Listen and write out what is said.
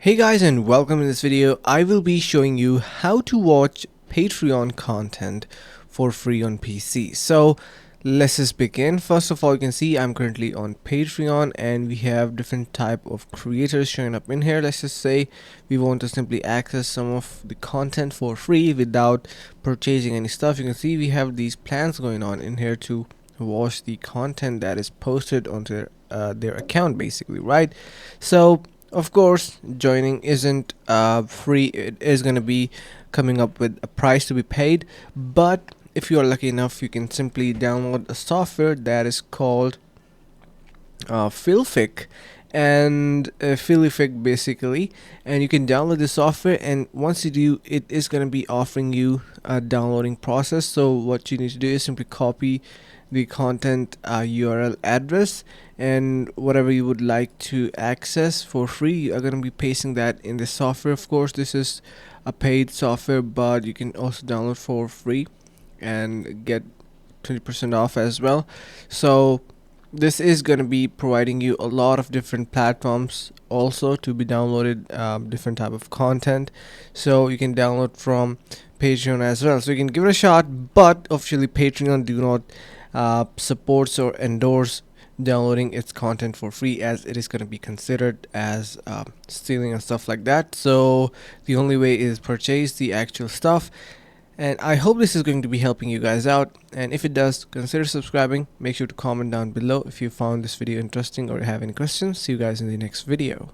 Hey guys, and welcome in this video. I will be showing you how to watch Patreon content for free on PC. So let's just begin. First of all, you can see I'm currently on Patreon and we have different type of creators showing up in here. Let's just say we want to simply access some of the content for free without purchasing any stuff. You can see we have these plans going on in here to watch the content that is posted onto their account basically, right? So of course, joining isn't free. It is going to be coming up with a price to be paid, but if you are lucky enough, you can simply download a software that is called Filfic and Filfic basically, and you can download the software, and once you do, it is going to be offering you a downloading process. So what you need to do is simply copy the content URL address and whatever you would like to access for free, you are going to be pasting that in the software. Of course, this is a paid software, but you can also download for free and get 20% off as well. So this is going to be providing you a lot of different platforms also to be downloaded, different type of content, so you can download from Patreon as well. So you can give it a shot, but officially Patreon do not supports or endorse downloading its content for free, as it is going to be considered as stealing and stuff like that. So the only way is purchase the actual stuff, and I hope this is going to be helping you guys out, and if it does, consider subscribing. Make sure to comment down below if you found this video interesting or have any questions. See you guys in the next video.